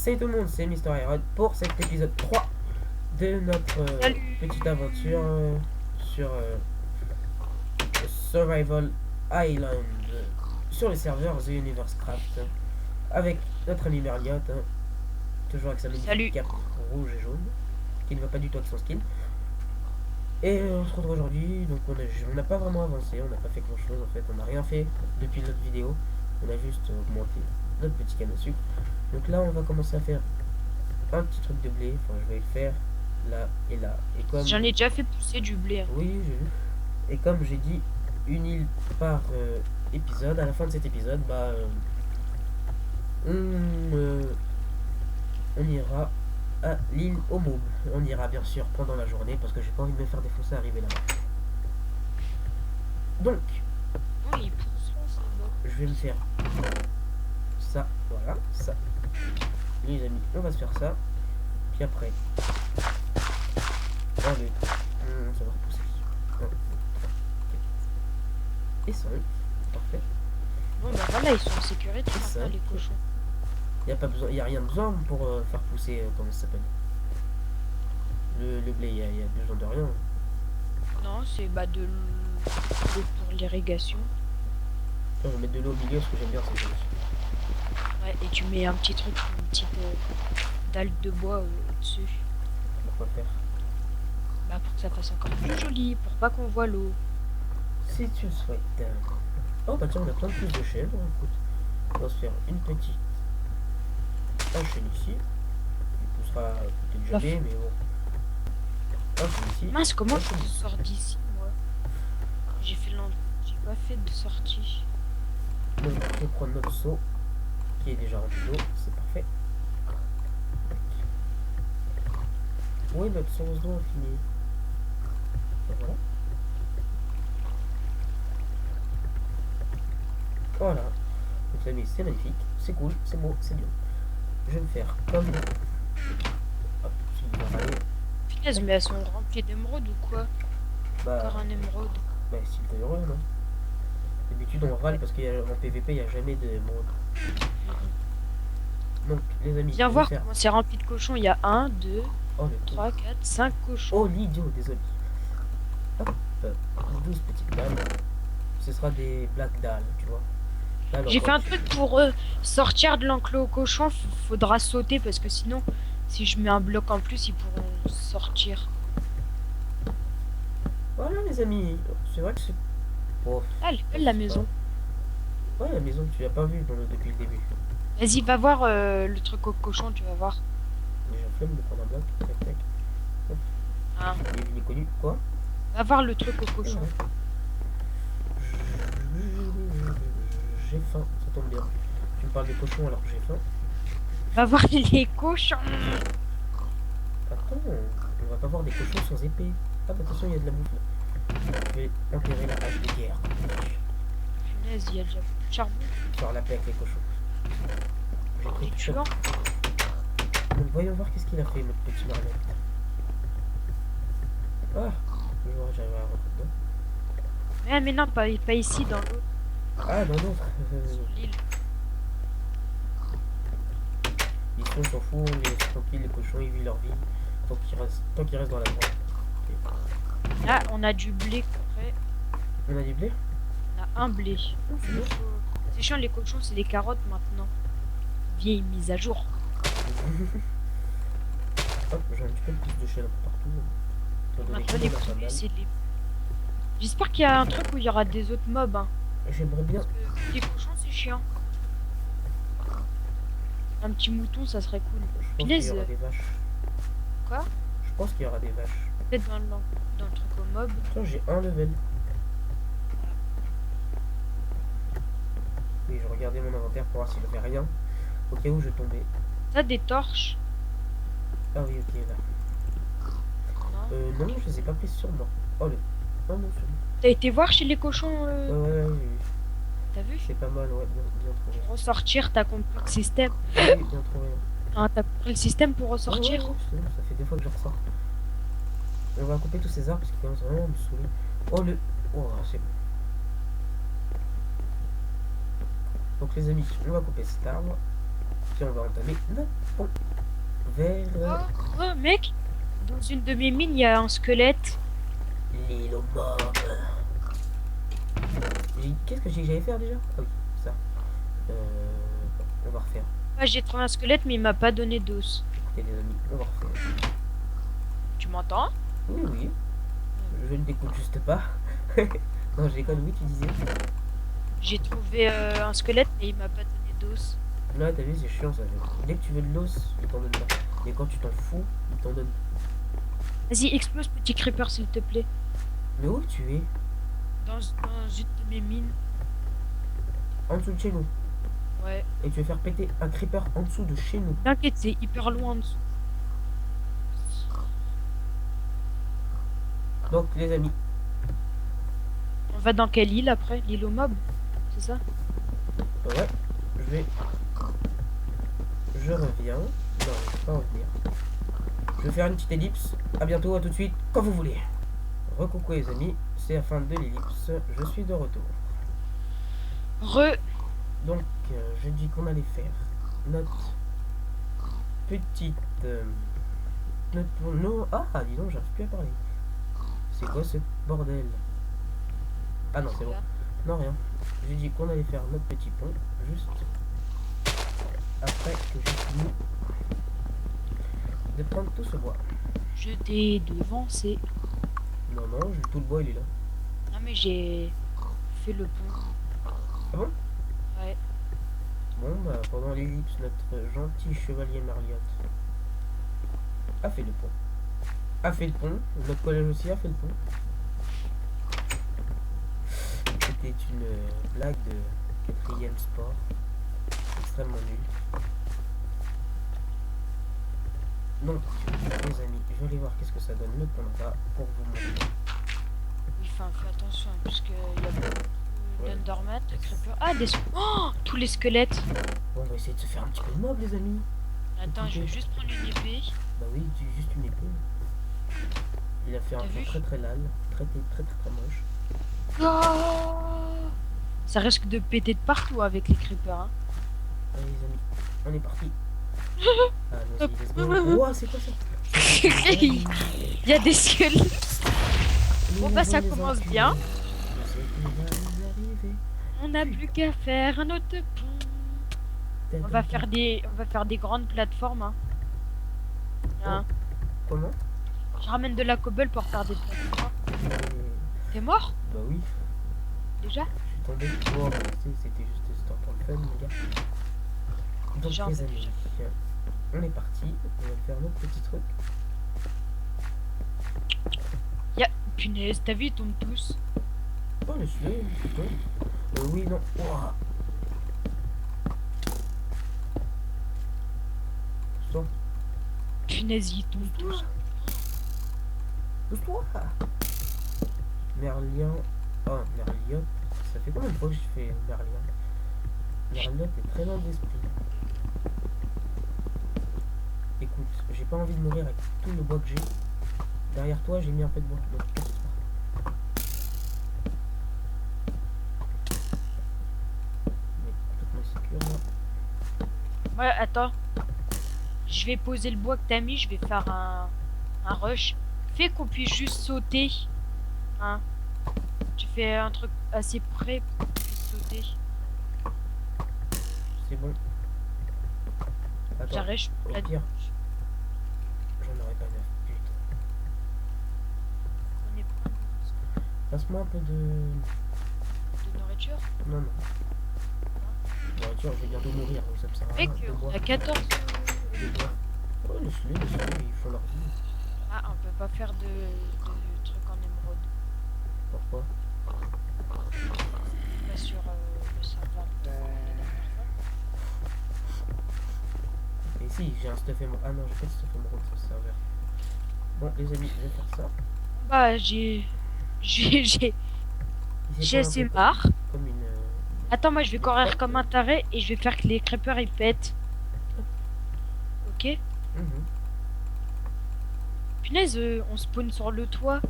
Salut tout le monde, c'est Mister Iron pour cet épisode 3 de notre petite aventure sur Survival Island sur les serveurs The Universe Craft avec notre ami Merliot, toujours avec sa magnifique cape rouge et jaune qui ne va pas du tout avec son skin. Et on se retrouve aujourd'hui, donc on n'a pas vraiment avancé, on n'a pas fait grand chose en fait, on n'a rien fait depuis notre vidéo, on a juste augmenté notre petit canne à sucre. Donc là on va commencer à faire un petit truc de blé, enfin je vais le faire là et là. Et comme j'en ai déjà fait pousser du blé. Hein. Oui, j'ai vu. Et comme j'ai dit, une île par épisode, à la fin de cet épisode, bah on ira à l'île au Moub. On ira bien sûr pendant la journée parce que j'ai pas envie de me faire défoncer à arriver là-bas. Donc, Oui, je vais me faire ça, voilà, ça. Les amis, on va se faire ça. Puis après, allez, ça va repousser. 1, 2, 3, 4 et 5. Parfait. Bon bah voilà, ils sont en sécurité maintenant, les cochons. Il n'y a rien besoin pour faire pousser, comment ça s'appelle, le blé, il y a besoin de rien. Non, c'est bah de l'eau pour l'irrigation. On va mettre de l'eau au milieu, ce que j'aime bien, c'est ça. Ouais, et tu mets un petit truc, une petite dalle de bois au-dessus. Pourquoi faire? Bah pour que ça fasse encore plus joli, pour pas qu'on voit l'eau. Si tu le souhaites. Oh bah tiens, on a plein de plus de chèvres. Écoute, on va se faire une petite chaîne ici. Il poussera peut-être jamais, mais bon. Un chaîne ici. Mince, comment je sors d'ici, moi? J'ai pas fait de sortie. Donc on va prendre notre seau qui est déjà rempli d'eau, c'est parfait. Oui, notre source d'eau infinie. Voilà. Voilà. Donc là, c'est magnifique, c'est cool, c'est beau, c'est bien. Je vais me faire comme. Hop, il va aller. Punaise, mais elles sont remplies d'émeraudes ou quoi? Bah, encore un émeraude. Bah, si t'es heureux, non? D'habitude, on râle parce qu'en PVP, il n'y a jamais d'émeraude. Donc, les amis, viens voir comment c'est rempli de cochons. Il y a 1, 2, 3, 4, 5 cochons. Oh, l'idiot, désolé. Hop, 12 petites dalles. Ce sera des black dalles, tu vois. J'ai fait un truc pour sortir de l'enclos aux cochons. Faudra sauter parce que sinon, si je mets un bloc en plus, ils pourront sortir. Voilà, les amis. C'est vrai que c'est. Oh, ah, elle est belle la maison. Ouais, la maison que tu n'as pas vue depuis le début. Vas-y, va voir le truc aux cochons, tu vas voir. J'ai flemme de prendre un bloc. Tac, tac. Hop. Ah. Il est connu. Quoi? Va voir le truc aux cochons. J'ai faim, ça tombe bien. Tu me parles des cochons alors que j'ai faim. Va voir les cochons. Attends, on va pas voir des cochons sans épée. Ah bah attention, il y a de la bouffe là. Je vais enterrer la hache de guerre. Punaise, il y a déjà plus de charbon. Sur la paix avec les cochons. J'ai pris du charbon. Donc voyons voir qu'est-ce qu'il a fait, notre petit Marlette. Ah, je vois, j'arrive à rentrer dedans. Mais non, pas ici, dans l'autre. Ah, dans l'autre. Sur l'île. Ils on s'en fout, on est tranquille, les cochons, ils vivent leur vie. Tant qu'ils restent dans la grotte. Okay. Là, on a du blé prêt. On a du blé? On a un blé. C'est chiant, les cochons, c'est les carottes maintenant. Vieille mise à jour. Hop, j'ai un petit peu plus de chèvres partout. Maintenant, les premiers, c'est les... J'espère qu'il y a un truc où il y aura des autres mobs. Hein. J'aimerais bien. Parce que les cochons, c'est chiant. Un petit mouton, ça serait cool. Je pense qu'il y aura des vaches. Quoi? Je pense qu'il y aura des vaches. Peut-être dans le truc au mob. Tiens, j'ai un level. Oui, je regardais mon inventaire pour voir s'il n'y avait rien. Au cas où je tombais. T'as des torches? Ah oui, ok, là. Non, je les ai pas prises sur moi. Oh, le... Oh non, sur moi. T'as été voir chez les cochons Ouais, oui. T'as vu? C'est pas mal, ouais, bien trouvé. Pour ressortir, t'as compris le système. Oui, bien trouvé. Hein, t'as compris le système pour ressortir? Ouais, ça fait 2 fois que je ressors. On va couper tous ces arbres parce qu'ils commencent vraiment à me saouler. Oh, le... Oh, c'est bon. Donc les amis, on va couper cet arbre. Si on va entamer notre pont vers Oh, mec, dans une de mes mines, il y a un squelette. l'île aux morts. Qu'est-ce que j'ai que j'allais faire déjà? Ah oui, ça. On va refaire. Ah, j'ai trouvé un squelette, mais il m'a pas donné d'os. Écoutez les amis, on va refaire. Tu m'entends? Oui, oui. Je ne t'écoute juste pas. Non, je déconne, oui, tu disais. J'ai trouvé un squelette, mais il m'a pas donné d'os. Là, t'as vu, c'est chiant ça. Dès que tu veux de l'os, il t'en donne pas. Mais quand tu t'en fous, il t'en donne. Vas-y, explose, petit creeper, s'il te plaît. Mais où tu es? Dans une de mes mines. En dessous de chez nous. Ouais. Et tu veux faire péter un creeper en dessous de chez nous. T'inquiète, c'est hyper loin en dessous. Donc, les amis, On va dans quelle île après? L'île aux mobs? C'est ça? ouais, je reviens. Non, je vais pas revenir. Je vais faire une petite ellipse. À bientôt, à tout de suite, quand vous voulez. Recoucou les amis, c'est la fin de l'ellipse. Je suis de retour. Donc, je dis qu'on allait faire notre petite... non, ah, dis donc, j'arrive plus à parler. C'est quoi ce bordel? Ah non, c'est bon. Non, rien. J'ai dit qu'on allait faire notre petit pont, juste après que j'ai fini de prendre tout ce bois. Je t'ai devancé. Non, non, tout le bois, il est là. Non, mais j'ai fait le pont. Ah bon? Ouais. Bon, bah, pendant l'ellipse, notre gentil chevalier Marliott a fait le pont. A fait le pont. Notre collège aussi a fait le pont. C'était une blague de 4e sport. Extrêmement nul. Donc, les amis, je vais aller voir qu'est-ce que ça donne le pont là pour vous montrer. Oui, enfin, fais attention, parce qu'il y a beaucoup d'Enderman, de creepers. Ah, oh, tous les squelettes. Bon, on va essayer de se faire un petit peu de mob, les amis. Attends, je vais juste prendre une épée. Bah oui, juste une épée. Il a fait un feu très très lal, très moche. Oh, ça risque de péter de partout avec les creepers. Hein. Allez les amis, on est parti. Ah, vas-y, let's go. Oh, c'est quoi ça? Il y a des squelettes. Bon bah ça commence bien. On n'a plus qu'à faire un autre pont. On va faire des grandes plateformes. Hein. Hein. Comment? Je ramène de la cobble pour faire des plateformes. T'es mort? Bah oui. Déjà? Je suis tombé. Oh, c'était juste histoire pour le fun, les gars. Donc Genre, les amis, on est parti. On va faire notre petit truc. Punaise, t'as vu, ils tombent tous. Oh, laisse-le, putain. Oui, non. Oh. Ça. Punaise, ils tombent tous. Pousse-toi. Merlien. Oh, Merliot. Ça fait combien de fois que je fais Merlien? Merliot est très lent d'esprit. Écoute, j'ai pas envie de mourir avec tout le bois que j'ai. Derrière toi, j'ai mis un peu de bois. Donc, casse-toi. Mais complètement sécure, là. Ouais, attends. Je vais poser le bois que t'as mis, je vais faire un rush. Fais qu'on puisse juste sauter. Hein. Tu fais un truc assez près pour qu'on puisse sauter. C'est bon. J'arrête, au pire, j'en aurais pas 9. Putain. Passe-moi un peu de nourriture. Non, non. Nourriture, je vais bientôt mourir, donc ça me sert à rien. On a 14. Oh, laisse-les, ils font leur vie. Ah, on peut pas faire de trucs en émeraude. Pourquoi? Pas sur le serveur de la dernière fois. Et si, j'ai un stuff émeraude. Ah non, j'ai pas de stuff émeraude sur ce serveur. Bon, les amis, je vais faire ça. Bah, j'ai assez marre. Comme une... Attends, moi je vais courir comme un taré et je vais faire que les creepers ils pètent. Ok? Punaise, on spawn sur le toit.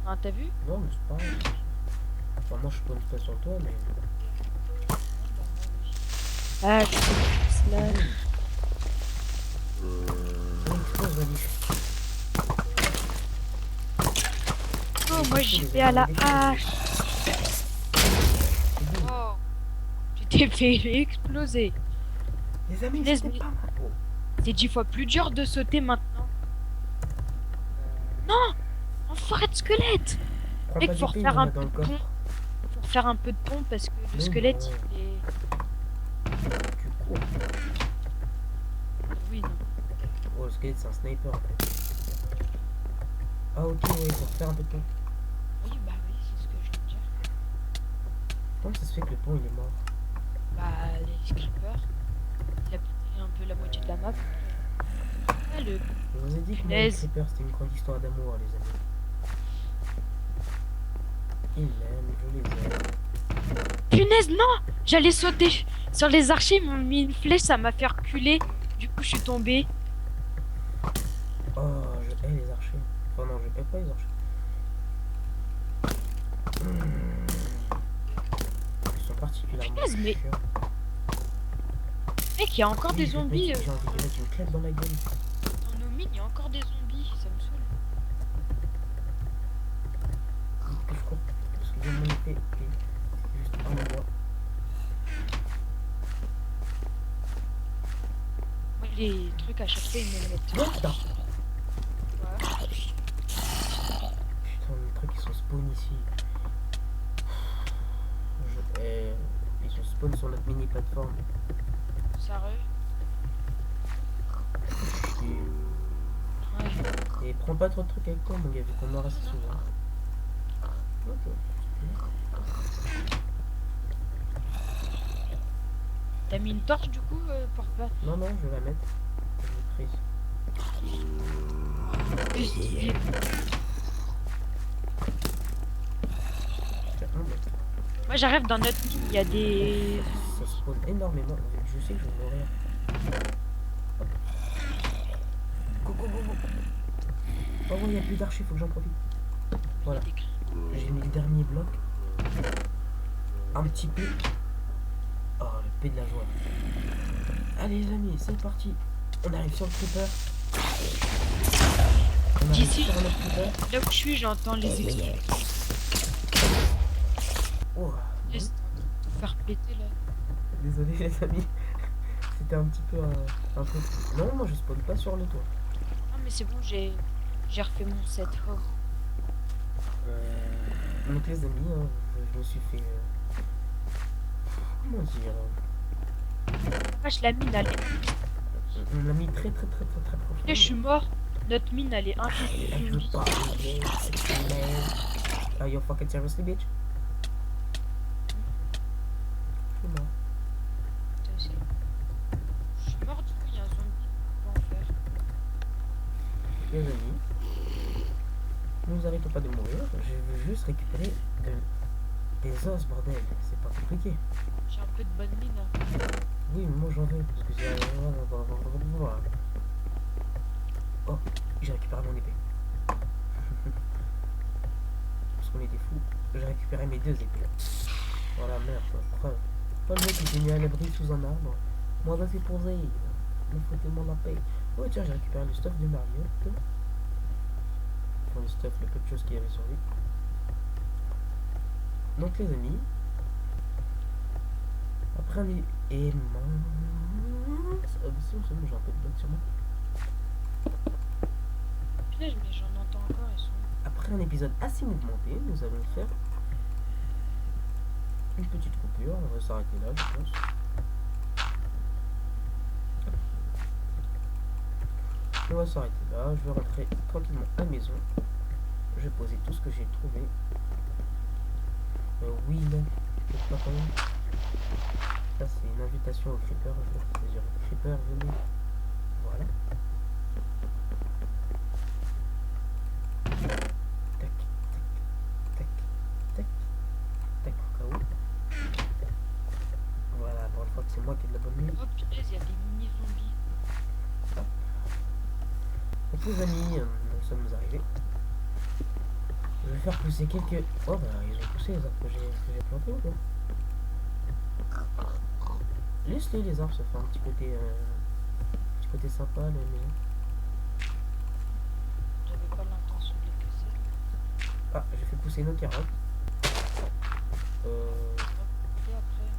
Hein, t'as vu? Non, mais c'est pas grave. Enfin, moi je spawn pas sur toi, mais... Ah, je sais là. Explose, vas-y. Oh, moi j'y vais à la hache. Oh, tu t'es fait exploser. Les amis, Punaise, c'était mais pas ma peau. c'est 10 fois plus dur de sauter maintenant. Non, enfoiré de squelette. Prends Mec, pas faut d'épée, il y refaire en un a dans peu le de pont. coffre. Faut refaire un peu de pont parce que le Mais squelette, non. il est... Tu cours. Oui, non. Oh, le squelette, c'est un sniper en fait. Ah, ok, ouais, faut refaire un peu de pont. Oui, bah oui, c'est ce que je veux dire. Comment ça se fait que le pont il est mort? Bah, les creepers, il a pété un peu la moitié de la map. Ah, le Je vous ai dit que moi, les punaise. creepers, c'était une grande histoire d'amour, les amis. Ils m'aiment, je les aime. Punaise, non. J'allais sauter sur les archers, ils m'ont mis une flèche, ça m'a fait reculer. Du coup, je suis tombée. Oh, je hais les archers. Enfin, non, je hais pas les archers. Ils sont particulièrement Punaise, mais chiants. mec, il y a encore Oui, des je vais te zombies. mettre, j'ai envie de mettre une claque dans la gueule. Dans nos mines, il y a encore des zombies. Ça me saoule. Que je cours. Parce que j'ai mon épée. Et c'est juste un endroit. Moi, les trucs à chaque fois, ils me mettent. Oh, putain. Ouais. Putain, les trucs ils sont spawn ici. Ils sont spawn sur notre mini plateforme. Sérieux? Ouais. Et prends pas trop de trucs avec toi, mon gars, vu qu'on meurt assez souvent. Ok. T'as mis une torche du coup pour pas. Non, non, je vais la mettre. Je l'ai prise. Tiens, un mec. Moi j'arrive dans notre mine, il y a des. Ça spawn énormément. Je sais que je vais mourir. Hop. Go, go, go, go. Oh, il n'y a plus d'archers, faut que j'en profite. Voilà. J'ai mis le dernier bloc. Un petit peu. Oh, le P de la joie. Allez, les amis, c'est parti. On arrive sur le creeper. On arrive D'ici, sur notre creeper. là où je suis, j'entends les explosions. Oh, Laisse tout faire péter là. désolé, les amis. C'était un petit peu un peu. Non, moi je spawn pas sur le toit. Ah, mais c'est bon, j'ai refait mon set. Oh. Donc, les amis, hein, je me suis fait. Comment dire? Ah, je la mine, elle est. On l'a mis très très très très très profond. Je suis mort. Notre mine, elle est Je veux infestée. pas arriver, c'est merde. Are you fucking seriously, bitch? Je suis mort. Toi aussi. Je suis mort, du coup, il y a un zombie. Quoi en faire? Les amis, ne vous arrêtez pas de mourir. Je veux juste récupérer des os, bordel. C'est pas compliqué. J'ai un peu de bonne mine. Hein. Oui, mais moi j'en veux parce que c'est. Oh, j'ai récupéré mon épée. Parce qu'on était fous. J'ai récupéré mes deux épées. Voilà, merde, preuve. Pas le mec qui s'est mis à l'abri sous un arbre. Moi, ça c'est pour Zaïd. Me foutez-moi la paix. Oh, tiens, j'ai récupéré le stuff de Mariotte. Enfin, le stuff, le peu de choses qu'il y avait sur lui. Donc, les amis. Après un. Et mince. Oh, c'est bon, j'ai un peu de blocs sur moi. Punaise, mais j'en entends encore, ils sont. Après un épisode assez mouvementé, nous allons faire une petite coupure. On va s'arrêter là, je pense. On va s'arrêter là. Je vais rentrer tranquillement à la maison. Je vais poser tout ce que j'ai trouvé. Oui, non. Peut-être pas quand même. Ça, c'est une invitation au creeper. Je vais dire creeper, venez. Voilà. Tac, tac, tac, tac, au cas où. Voilà, pour une fois que c'est moi qui ai de la bonne mine. Oh punaise, il y a des mini-zombies. Donc les amis, nous sommes arrivés. Je vais faire pousser quelques... Oh bah ils ont poussé les arbres que j'ai plantés ou quoi? Laisse-les les arbres, ça fait un petit côté sympa là, mais... J'avais pas l'intention de les casser. Ah, j'ai fait pousser nos carottes. Et après,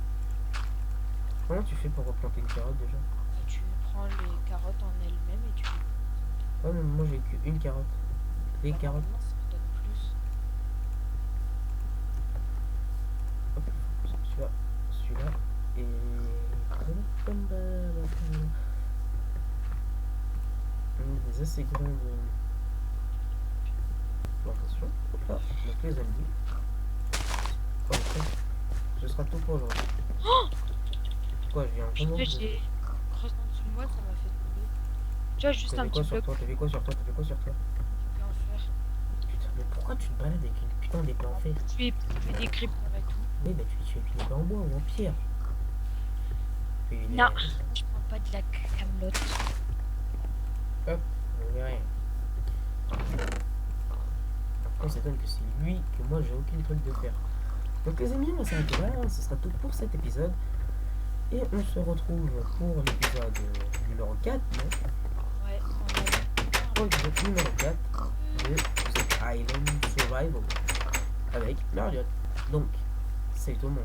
Comment tu fais pour replanter une carotte déjà? tu prends les carottes en elles-mêmes et tu les... Ouais, mais moi j'ai qu'une carotte. Des Bah, carottes. normalement, ça en donne plus. Hop, celui-là, et... Des assez grandes plantations. Hop là, donc les amis. Oh, ce sera tout pour aujourd'hui. Quoi, je viens vraiment Putain, de... j'ai creusé en dessous de moi, ça m'a fait tomber. Tu vois, juste T'as un fait petit quoi sur bloc toi? T'as fait quoi sur toi? T'as fait quoi sur toi? de en fer. Putain, mais pourquoi tu te balades avec une putain d'épée en fer? Tu fais des creepers et tout. Oui, bah tu es une épée en bois ou en pierre. Non, je prends pas de la camelote. Hop, on verra rien. On s'étonne que c'est lui, que moi j'ai aucun truc de faire. Donc les amis, on va s'arrêter là, ce sera tout pour cet épisode. Et on se retrouve pour l'épisode numéro 4, non? Ouais, on a... Pour l'épisode numéro 4 de The Island Survival avec Marriott. Donc, salut tout le monde.